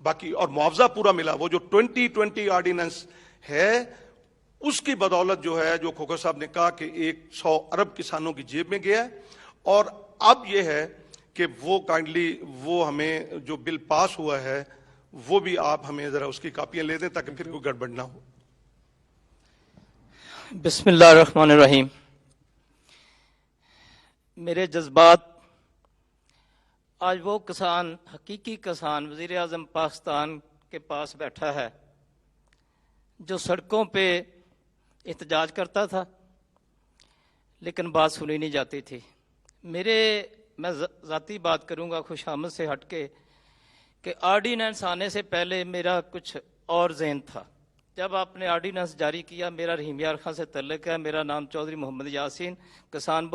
باقی اور معاوضہ پورا ملا. وہ جو 2020 آرڈیننس ہے اس کی بدولت جو ہے, جو کھوکھر صاحب نے کہا کہ 100 ارب کسانوں کی جیب میں گیا ہے, اور اب یہ ہے کہ وہ کائنڈلی وہ ہمیں جو بل پاس ہوا ہے وہ بھی آپ ہمیں ذرا اس کی کاپیاں لے دیں تاکہ پھر کوئی گڑبڑ نہ ہو. بسم اللہ الرحمن الرحیم. میرے جذبات, آج وہ کسان, حقیقی کسان وزیر اعظم پاکستان کے پاس بیٹھا ہے جو سڑکوں پہ احتجاج کرتا تھا لیکن بات سنی نہیں جاتی تھی. میں ذاتی بات کروں گا خوش آمد سے ہٹ کے, کہ آرڈیننس آنے سے پہلے میرا کچھ اور ذہن تھا. جب آپ نے آرڈیننس جاری کیا, میرا رحیم یار خان سے تعلق ہے, میرا نام چودھری محمد یاسین, کسان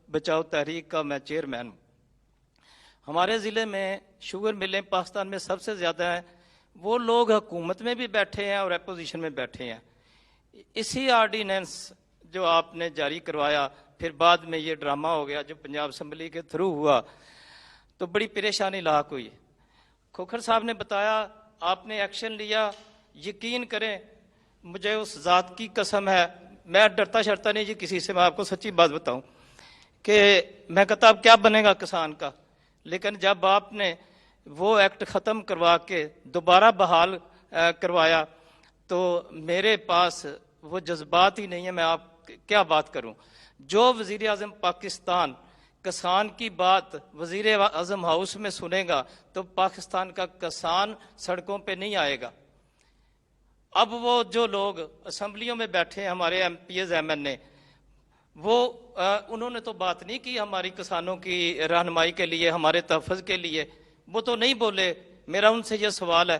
بچاؤ تحریک کا میں چیئرمین ہوں. ہمارے ضلع میں شوگر ملیں پاکستان میں سب سے زیادہ ہیں. وہ لوگ حکومت میں بھی بیٹھے ہیں اور اپوزیشن میں بیٹھے ہیں. اسی آرڈیننس جو آپ نے جاری کروایا, پھر بعد میں یہ ڈرامہ ہو گیا جو پنجاب اسمبلی کے تھرو ہوا, تو بڑی پریشانی لاحق ہوئی. کھوکھر صاحب نے بتایا آپ نے ایکشن لیا. یقین کریں مجھے اس ذات کی قسم ہے, میں ڈرتا شرتا نہیں جی کسی سے, میں آپ کو سچی بات بتاؤں کہ میں کہتا اب کیا بنے گا کسان کا. لیکن جب آپ نے وہ ایکٹ ختم کروا کے دوبارہ بحال کروایا تو میرے پاس وہ جذبات ہی نہیں ہے, میں آپ کیا بات کروں. جو وزیر اعظم پاکستان کسان کی بات وزیر اعظم ہاؤس میں سنے گا تو پاکستان کا کسان سڑکوں پہ نہیں آئے گا. اب وہ جو لوگ اسمبلیوں میں بیٹھے ہیں ہمارے M P As M N A, وہ انہوں نے تو بات نہیں کی ہماری کسانوں کی رہنمائی کے لیے, ہمارے تحفظ کے لیے, وہ تو نہیں بولے. میرا ان سے یہ سوال ہے,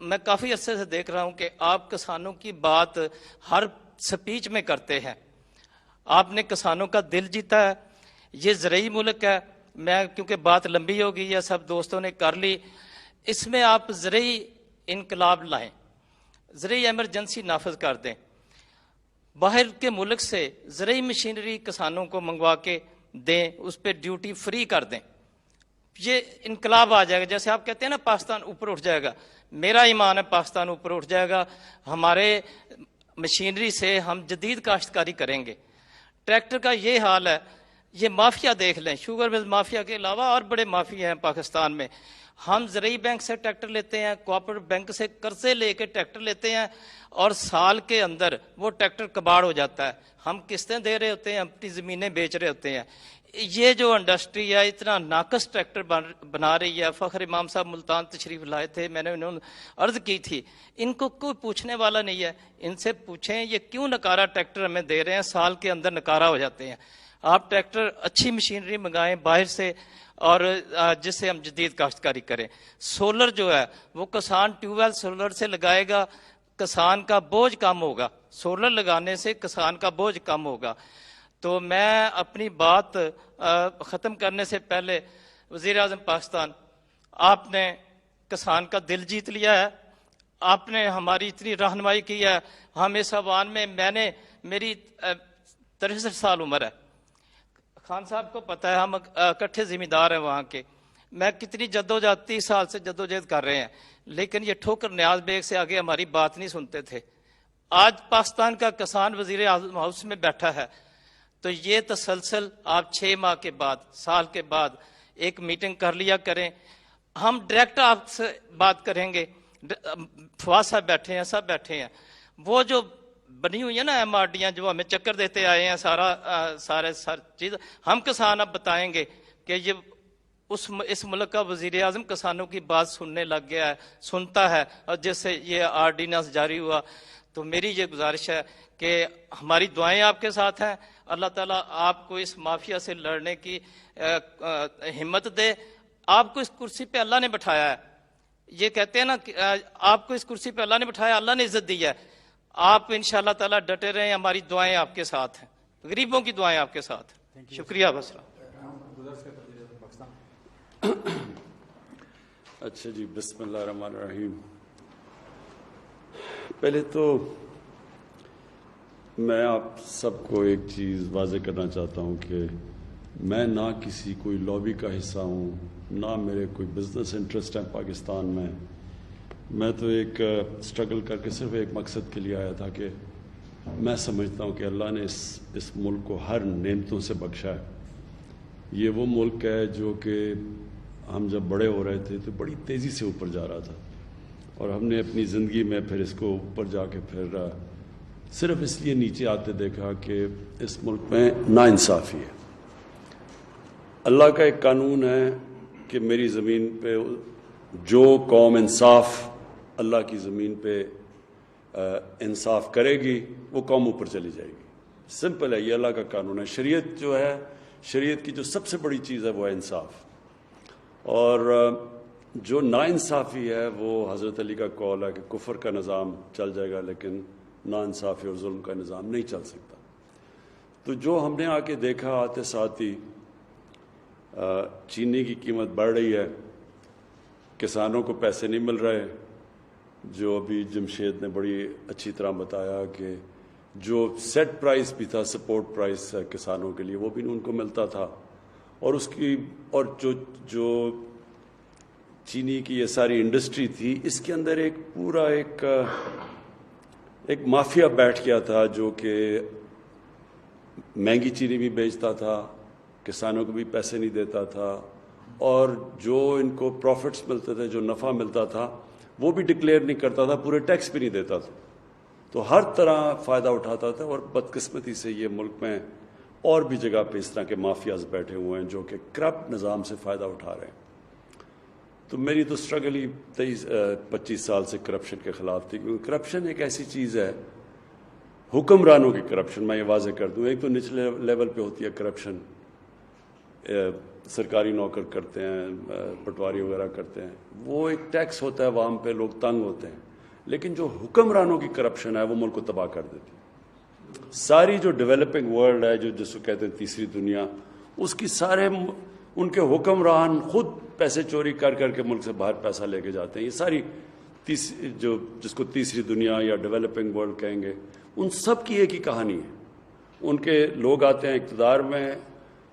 میں کافی عرصے سے دیکھ رہا ہوں کہ آپ کسانوں کی بات ہر سپیچ میں کرتے ہیں. آپ نے کسانوں کا دل جیتا ہے. یہ زرعی ملک ہے, میں کیونکہ بات لمبی ہو گئی ہے, سب دوستوں نے کر لی, اس میں آپ زرعی انقلاب لائیں, زرعی ایمرجنسی نافذ کر دیں. باہر کے ملک سے زرعی مشینری کسانوں کو منگوا کے دیں, اس پہ ڈیوٹی فری کر دیں. یہ انقلاب آ جائے گا. جیسے آپ کہتے ہیں نا پاکستان اوپر اٹھ جائے گا, میرا ایمان ہے پاکستان اوپر اٹھ جائے گا. ہمارے مشینری سے ہم جدید کاشتکاری کریں گے. ٹریکٹر کا یہ حال ہے, یہ مافیا دیکھ لیں, شوگر مل مافیا کے علاوہ اور بڑے مافیا ہیں پاکستان میں. ہم زرعی بینک سے ٹریکٹر لیتے ہیں, کوآپریٹو بینک سے قرضے لے کے ٹریکٹر لیتے ہیں, اور سال کے اندر وہ ٹریکٹر کباڑ ہو جاتا ہے. ہم قسطیں دے رہے ہوتے ہیں, اپنی زمینیں بیچ رہے ہوتے ہیں. یہ جو انڈسٹری ہے اتنا ناقص ٹریکٹر بنا رہی ہے. فخر امام صاحب ملتان تشریف لائے تھے, میں نے انہوں عرض کی تھی, ان کو کوئی پوچھنے والا نہیں ہے. ان سے پوچھیں یہ کیوں نکارا ٹریکٹر ہمیں دے رہے ہیں, سال کے اندر نکارا ہو جاتے ہیں. آپ ٹریکٹر اچھی مشینری منگائیں باہر سے, اور جس سے ہم جدید کاشتکاری کریں. سولر جو ہے وہ کسان ٹیوب ویل سولر سے لگائے گا, کسان کا بوجھ کم ہوگا. سولر لگانے سے کسان کا بوجھ کم ہوگا. تو میں اپنی بات ختم کرنے سے پہلے, وزیر اعظم پاکستان, آپ نے کسان کا دل جیت لیا ہے, آپ نے ہماری اتنی رہنمائی کی ہے. ہم اس عوام میں, میری 63 سال عمر ہے, خان صاحب کو پتہ ہے, ہم اکٹھے ذمہ دار ہیں وہاں کے. میں کتنی جدوجہد 30 سال سے جدوجہد کر رہے ہیں, لیکن یہ ٹھوکر نیاز بیگ سے آگے ہماری بات نہیں سنتے تھے. آج پاکستان کا کسان وزیر اعظم ہاؤس میں بیٹھا ہے, تو یہ تسلسل آپ 6 ماہ کے بعد, سال کے بعد ایک میٹنگ کر لیا کریں. ہم ڈائریکٹ آپ سے بات کریں گے. فواد صاحب بیٹھے ہیں, سب بیٹھے ہیں. وہ جو بنی ہوئی ہے نا ایم آر ڈیاں جو ہمیں چکر دیتے آئے ہیں, سارے چیز ہم کسان اب بتائیں گے کہ یہ اس ملک کا وزیر اعظم کسانوں کی بات سننے لگ گیا ہے, سنتا ہے. اور جس سے یہ آرڈیننس جاری ہوا, تو میری یہ گزارش ہے کہ ہماری دعائیں آپ کے ساتھ ہیں. اللہ تعالیٰ آپ کو اس مافیا سے لڑنے کی ہمت دے. آپ کو اس کرسی پہ اللہ نے بٹھایا ہے. یہ کہتے ہیں نا کہ آپ کو اس کرسی پہ اللہ نے بٹھایا, اللہ نے عزت دی ہے. آپ انشاءاللہ تعالیٰ ڈٹے رہیں, ہماری دعائیں آپ کے ساتھ ہیں, غریبوں کی دعائیں آپ کے ساتھ ہیں. شکریہ. بسلام. اچھا جی, بسم اللہ الرحمن الرحیم. پہلے تو میں آپ سب کو ایک چیز واضح کرنا چاہتا ہوں کہ میں نہ کسی کوئی لابی کا حصہ ہوں, نہ میرے کوئی بزنس انٹرسٹ ہے پاکستان میں. میں تو ایک اسٹرگل کر کے صرف ایک مقصد کے لیے آیا تھا کہ میں سمجھتا ہوں کہ اللہ نے اس ملک کو ہر نعمتوں سے بخشا ہے. یہ وہ ملک ہے جو کہ ہم جب بڑے ہو رہے تھے تو بڑی تیزی سے اوپر جا رہا تھا, اور ہم نے اپنی زندگی میں پھر اس کو اوپر جا کے پھر صرف اس لیے نیچے آتے دیکھا کہ اس ملک میں ناانصافی ہے. اللہ کا ایک قانون ہے کہ میری زمین پہ جو قوم انصاف اللہ کی زمین پہ انصاف کرے گی وہ قوم اوپر چلی جائے گی. سمپل ہے, یہ اللہ کا قانون ہے. شریعت جو ہے, شریعت کی جو سب سے بڑی چیز ہے وہ ہے انصاف, اور جو ناانصافی ہے وہ حضرت علی کا قول ہے کہ کفر کا نظام چل جائے گا لیکن ناانصافی اور ظلم کا نظام نہیں چل سکتا. تو جو ہم نے آ کے دیکھا آتے ساتھ ہی چینی کی قیمت بڑھ رہی ہے, کسانوں کو پیسے نہیں مل رہے, جو ابھی جمشید نے بڑی اچھی طرح بتایا کہ جو سیٹ پرائس بھی تھا, سپورٹ پرائس کسانوں کے لیے, وہ بھی ان کو ملتا تھا, اور اس کی اور جو چینی کی یہ ساری انڈسٹری تھی اس کے اندر ایک پورا ایک مافیا بیٹھ گیا تھا جو کہ مہنگی چینی بھی بیچتا تھا, کسانوں کو بھی پیسے نہیں دیتا تھا, اور جو ان کو پروفٹس ملتے تھے, جو نفع ملتا تھا وہ بھی ڈکلیئر نہیں کرتا تھا, پورے ٹیکس بھی نہیں دیتا تھا. تو ہر طرح فائدہ اٹھاتا تھا, اور بدقسمتی سے یہ ملک میں اور بھی جگہ پہ اس طرح کے مافیاز بیٹھے ہوئے ہیں جو کہ کرپٹ نظام سے فائدہ اٹھا رہے ہیں. تو میری تو اسٹرگل ہی 25 سال سے کرپشن کے خلاف تھی, کیونکہ کرپشن ایک ایسی چیز ہے, حکمرانوں کی کرپشن, میں یہ واضح کر دوں. ایک تو نچلے لیول پہ ہوتی ہے کرپشن, سرکاری نوکر کرتے ہیں, پٹواری وغیرہ کرتے ہیں, وہ ایک ٹیکس ہوتا ہے عوام پہ, لوگ تنگ ہوتے ہیں. لیکن جو حکمرانوں کی کرپشن ہے وہ ملک کو تباہ کر دیتی ہے. ساری جو ڈیولپنگ ورلڈ ہے, جس کو کہتے ہیں تیسری دنیا, اس کی سارے ان کے حکمران خود پیسے چوری کر کر کے ملک سے باہر پیسہ لے کے جاتے ہیں. یہ ساری جس کو تیسری دنیا یا ڈیولپنگ ورلڈ کہیں گے, ان سب کی ایک ہی کہانی ہے. ان کے لوگ آتے ہیں اقتدار میں,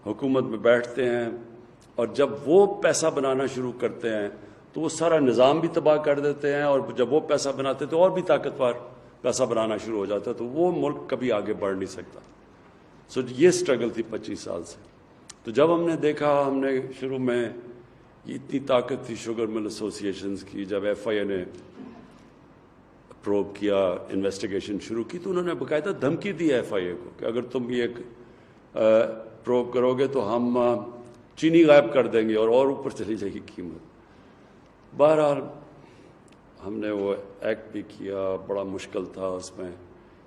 حکومت میں بیٹھتے ہیں, اور جب وہ پیسہ بنانا شروع کرتے ہیں تو وہ سارا نظام بھی تباہ کر دیتے ہیں, اور جب وہ پیسہ بناتے ہیں تو اور بھی طاقتور پیسہ بنانا شروع ہو جاتا ہے, تو وہ ملک کبھی آگے بڑھ نہیں سکتا. یہ اسٹرگل تھی 25 سال سے. تو جب ہم نے دیکھا, ہم نے شروع میں اتنی طاقت تھی شوگر مل ایسوسیشنز کی, جب ایف آئی اے نے پروب کیا, انویسٹیگیشن شروع کی, تو انہوں نے باقاعدہ دھمکی دی ایف آئی اے کو کہ اگر تم یہ پروب کرو گے تو ہم چینی غائب کر دیں گے اور اوپر چلی جائے گی قیمت. بہرحال ہم نے وہ ایکٹ بھی کیا, بڑا مشکل تھا. اس میں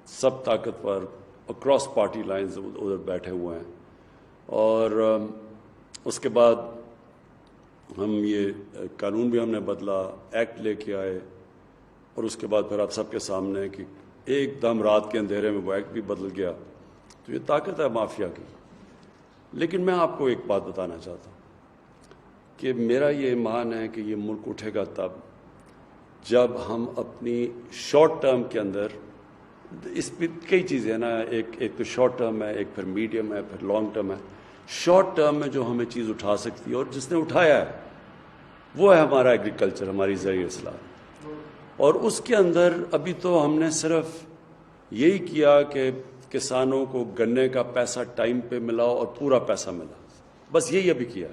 سب طاقتور اکراس پارٹی لائنز ادھر بیٹھے ہوئے ہیں, اور اس کے بعد ہم یہ قانون بھی ہم نے بدلا, ایکٹ لے کے آئے, اور اس کے بعد پھر آپ سب کے سامنے کہ ایک دم رات کے اندھیرے میں وہ ایکٹ بھی بدل گیا. تو یہ طاقت ہے مافیا کی. لیکن میں آپ کو ایک بات بتانا چاہتا ہوں کہ میرا یہ ایمان ہے کہ یہ ملک اٹھے گا تب جب ہم اپنی شارٹ ٹرم کے اندر, اس پہ کئی چیزیں ہیں نا, ایک تو شارٹ ٹرم ہے, ایک پھر میڈیم ہے, پھر لانگ ٹرم ہے. شارٹ ٹرم میں جو ہمیں چیز اٹھا سکتی ہے اور جس نے اٹھایا ہے وہ ہے ہمارا ایگریکلچر, ہماری زرعی اصلاح. اور اس کے اندر ابھی تو ہم نے صرف یہی کیا کہ کسانوں کو گنے کا پیسہ ٹائم پہ ملا اور پورا پیسہ ملا, بس یہی ابھی کیا.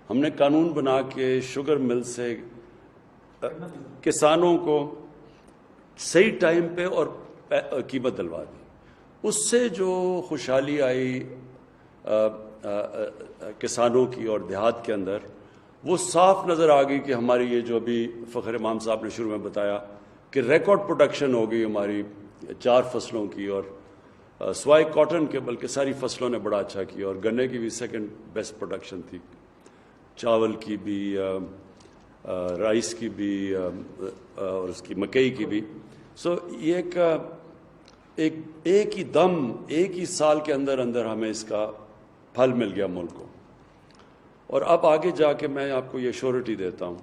ہم نے قانون بنا کے شوگر مل سے کسانوں کو صحیح ٹائم پہ اور قیمت دلوا دی. اس سے جو خوشحالی آئی کسانوں کی اور دیہات کے اندر, وہ صاف نظر آ گئی کہ ہماری یہ جو ابھی فخر امام صاحب نے شروع میں بتایا کہ ریکارڈ پروڈکشن ہو گئی ہماری 4 فصلوں کی, اور سوائے کاٹن کے بلکہ ساری فصلوں نے بڑا اچھا کیا, اور گنے کی بھی سیکنڈ بیسٹ پروڈکشن تھی, چاول کی بھی, رائس کی بھی, اور اس کی مکئی کی بھی. سو یہ ایک ہی دم, ایک ہی سال کے اندر اندر ہمیں اس کا پھل مل گیا ملک کو. اور اب آگے جا کے میں آپ کو یہ شورٹی دیتا ہوں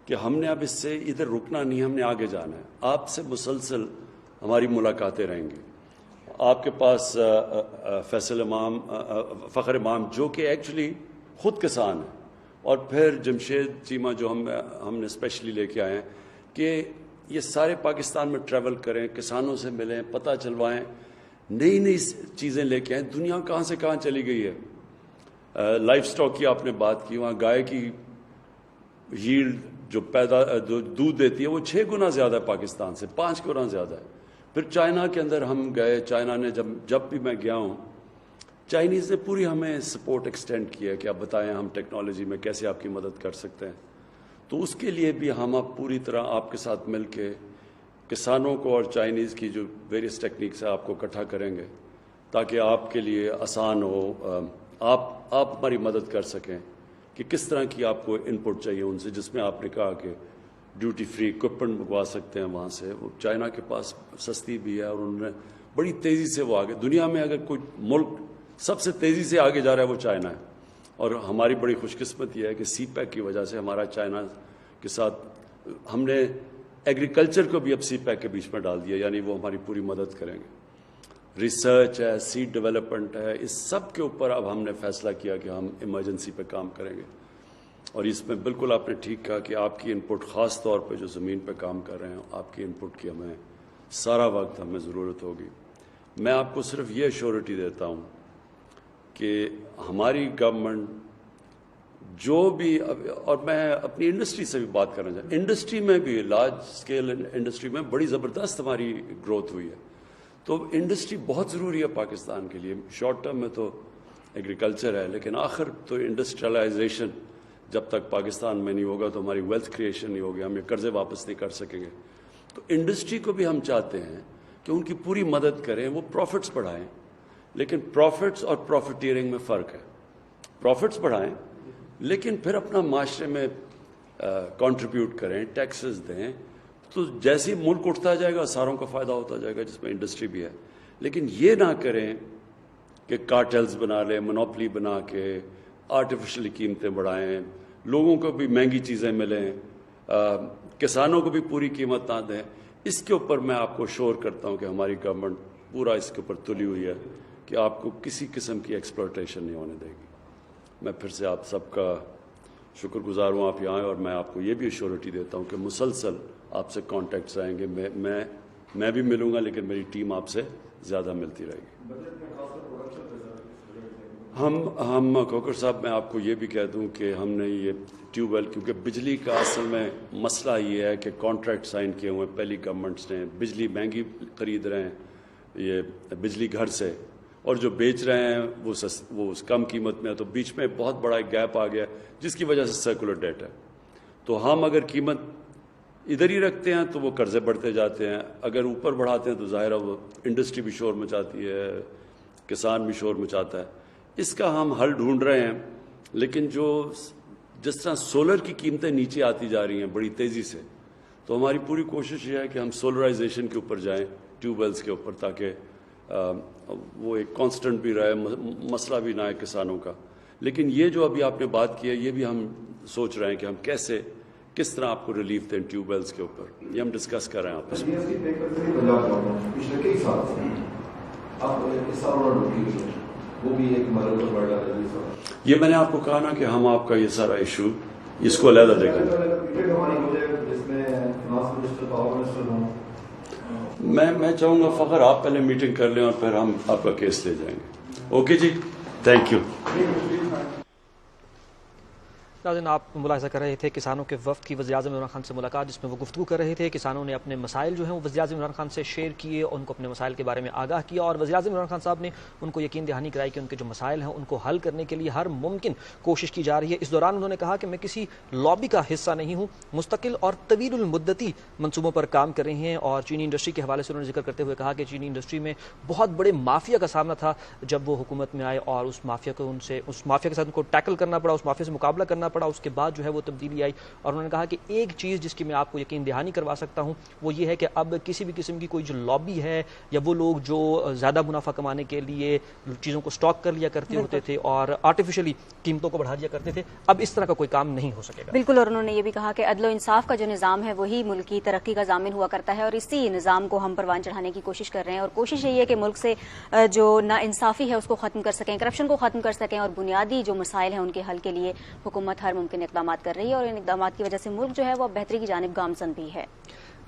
کہ ہم نے اب اس سے ادھر رکنا نہیں, ہم نے آگے جانا ہے. آپ سے مسلسل ہماری ملاقاتیں رہیں گی. آپ کے پاس فخر امام جو کہ ایکچولی خود کسان ہے, اور پھر جمشید چیمہ جو ہم نے اسپیشلی لے کے آئے ہیں, کہ یہ سارے پاکستان میں ٹریول کریں, کسانوں سے ملیں, پتہ چلوائیں, نئی نئی چیزیں لے کے آئیں. دنیا کہاں سے کہاں چلی گئی ہے. لائف سٹاک کی آپ نے بات کی, وہاں گائے کی ییلڈ جو دودھ دیتی ہے وہ 6 گنا زیادہ ہے پاکستان سے, 5 گنا زیادہ ہے. پھر چائنا کے اندر ہم گئے, چائنا نے جب بھی میں گیا ہوں, چائنیز نے پوری ہمیں سپورٹ ایکسٹینڈ کیا کہ آپ بتائیں ہم ٹیکنالوجی میں کیسے آپ کی مدد کر سکتے ہیں. تو اس کے لیے بھی ہم اب پوری طرح آپ کے ساتھ مل کے کسانوں کو اور چائنیز کی جو ویریس ٹیکنیکس ہے آپ کو اکٹھا کریں گے تاکہ آپ کے لیے آسان ہو, آپ ہماری مدد کر سکیں کہ کس طرح کی آپ کو ان پٹ چاہیے ان سے, جس میں آپ نے کہا کہ ڈیوٹی فری اکوپمنٹ منگوا سکتے ہیں وہاں سے. وہ چائنا کے پاس سستی بھی ہے اور انہوں نے بڑی تیزی سے وہ آگے, دنیا میں اگر کوئی ملک سب سے تیزی سے آگے جا رہا ہے وہ چائنا ہے. اور ہماری بڑی خوش قسمتی ہے کہ سی پیک کی وجہ سے ہمارا چائنا کے ساتھ ہم نے ایگریکلچر کو بھی اب سی پیک کے بیچ میں ڈال دیا, یعنی وہ ہماری پوری مدد کریں گے. ریسرچ ہے, سیڈ ڈیولپمنٹ ہے, اس سب کے اوپر اب ہم نے فیصلہ کیا کہ ہم ایمرجنسی پہ کام کریں گے. اور اس میں بالکل آپ نے ٹھیک کہا کہ آپ کی ان پٹ, خاص طور پہ جو زمین پہ کام کر رہے ہیں, آپ کی ان پٹ کی ہمیں سارا وقت ہمیں ضرورت ہوگی. میں آپ کو صرف یہ ایشورٹی دیتا ہوں کہ ہماری گورنمنٹ جو بھی, اور میں اپنی انڈسٹری سے بھی بات کرنا چاہتا ہوں, انڈسٹری میں بھی لارج اسکیل انڈسٹری میں بڑی زبردست ہماری گروتھ ہوئی ہے. تو انڈسٹری بہت ضروری ہے پاکستان کے لیے. شارٹ ٹرم میں تو ایگریکلچر ہے, لیکن آخر تو انڈسٹریلائزیشن جب تک پاکستان میں نہیں ہوگا تو ہماری ویلتھ کریشن نہیں ہوگی, ہم یہ قرضے واپس نہیں کر سکیں گے. تو انڈسٹری کو بھی ہم چاہتے ہیں کہ ان کی پوری مدد کریں, وہ پروفٹس بڑھائیں. لیکن پروفٹس اور پروفیٹیرنگ میں فرق ہے. پروفٹس بڑھائیں لیکن پھر اپنا معاشرے میں کنٹریبیوٹ کریں, ٹیکسز دیں, تو جیسے ملک اٹھتا جائے گا ساروں کا فائدہ ہوتا جائے گا, جس میں انڈسٹری بھی ہے. لیکن یہ نہ کریں کہ کارٹلز بنا لیں, مونوپلی بنا کے آرٹیفیشلی قیمتیں بڑھائیں, لوگوں کو بھی مہنگی چیزیں ملیں, کسانوں کو بھی پوری قیمت نہ دیں. اس کے اوپر میں آپ کو شور کرتا ہوں کہ ہماری گورنمنٹ پورا اس کے اوپر تلی ہوئی ہے کہ آپ کو کسی قسم کی ایکسپلوٹیشن نہیں ہونے دے گی. میں پھر سے آپ سب کا شکر گزار ہوں آپ یہاں آئے, اور میں آپ کو یہ بھی ایشورٹی دیتا ہوں کہ مسلسل آپ سے کانٹیکٹس آئیں گے. میں بھی ملوں گا, لیکن میری ٹیم آپ سے زیادہ ملتی رہے گی. ہم کھوکھر صاحب, میں آپ کو یہ بھی کہہ دوں کہ ہم نے یہ ٹیوب ویل, کیونکہ بجلی کا اصل میں مسئلہ یہ ہے کہ کانٹریکٹ سائن کیے ہوئے پہلی گورنمنٹس نے, بجلی مہنگی خرید رہے ہیں یہ بجلی گھر سے, اور جو بیچ رہے ہیں وہ کم قیمت میں ہے. تو بیچ میں بہت بڑا ایک گیپ آ گیا جس کی وجہ سے سرکولر ڈیٹ ہے. تو ہم اگر قیمت ادھر ہی رکھتے ہیں تو وہ قرضے بڑھتے جاتے ہیں, اگر اوپر بڑھاتے ہیں تو ظاہر ہے وہ انڈسٹری بھی شور مچاتی ہے, کسان بھی شور مچاتا ہے. اس کا ہم حل ڈھونڈ رہے ہیں. لیکن جس طرح سولر کی قیمتیں نیچے آتی جا رہی ہیں بڑی تیزی سے, تو ہماری پوری کوشش یہ ہے کہ ہم سولرائزیشن کے اوپر جائیں, ٹیوب ویلز کے اوپر, تاکہ وہ ایک کانسٹنٹ بھی رہے, مسئلہ بھی نہ ہے کسانوں کا. لیکن یہ جو ابھی آپ نے بات کی ہے, یہ بھی ہم سوچ رہے ہیں کہ ہم کس طرح آپ کو ریلیف دیں ٹیوب ویلز کے اوپر. یہ ہم ڈسکس کر رہے ہیں آپس میں. یہ میں نے آپ کو کہا نا کہ ہم آپ کا یہ سارا ایشو اس کو علیحدہ دیکھیں گے. میں چاہوں گا فخر آپ پہلے میٹنگ کر لیں اور پھر ہم آپ کا کیس لے جائیں گے. اوکے جی, تھینک یو. ناظرین, آپ ملاحظہ کر رہے تھے کسانوں کے وفد کی وزیر اعظم عمران خان سے ملاقات, جس میں وہ گفتگو کر رہے تھے. کسانوں نے اپنے مسائل جو ہیں وہ وزیر اعظم عمران خان سے شیئر کیے, ان کو اپنے مسائل کے بارے میں آگاہ کیا, اور وزیر اعظم عمران خان صاحب نے ان کو یقین دہانی کرائی کہ ان کے جو مسائل ہیں ان کو حل کرنے کے لیے ہر ممکن کوشش کی جا رہی ہے. اس دوران انہوں نے کہا کہ میں کسی لابی کا حصہ نہیں ہوں, مستقل اور طویل المدتی منصوبوں پر کام کر رہے ہیں. اور چینی انڈسٹری کے حوالے سے انہوں نے ذکر کرتے ہوئے کہا کہ چینی انڈسٹری میں بہت بڑے مافیا کا سامنا تھا جب وہ حکومت میں آئے, اور اس مافیا کے ساتھ ان کو ٹیکل کرنا پڑا, اس مافیا سے مقابلہ کرنا پڑا. اس کے بعد جو ہے وہ تبدیلی آئی. اور انہوں نے کہا کہ ایک چیز جس کی میں آپ کو یقین دہانی کروا سکتا ہوں وہ یہ ہے کہ اب کسی بھی قسم کی کوئی جو لابی ہے یا وہ لوگ جو زیادہ منافع کمانے کے لیے چیزوں کو سٹاک کر لیا کرتے ہوتے تھے اور آرٹیفیشلی قیمتوں کو بڑھا دیا کرتے تھے, اب اس طرح کا کوئی کام نہیں ہو سکے گا. بالکل. اور انہوں نے یہ بھی کہا کہ عدل و انصاف کا جو نظام ہے وہی ملک کی ترقی کا ضامن ہوا کرتا ہے, اور اسی نظام کو ہم پروان چڑھانے کی کوشش کر رہے ہیں. اور کوشش یہی ہے کہ ملک سے جو نا انصافی ہے اس کو ختم کر سکیں, کرپشن کو ختم کر سکیں, اور بنیادی جو مسائل ہیں ان کے حل کے لیے حکومت ہر ممکن اقدامات کر رہی ہے اور ان اقدامات کی وجہ سے ملک جو ہے وہ بہتری کی جانب گامزن بھی ہے.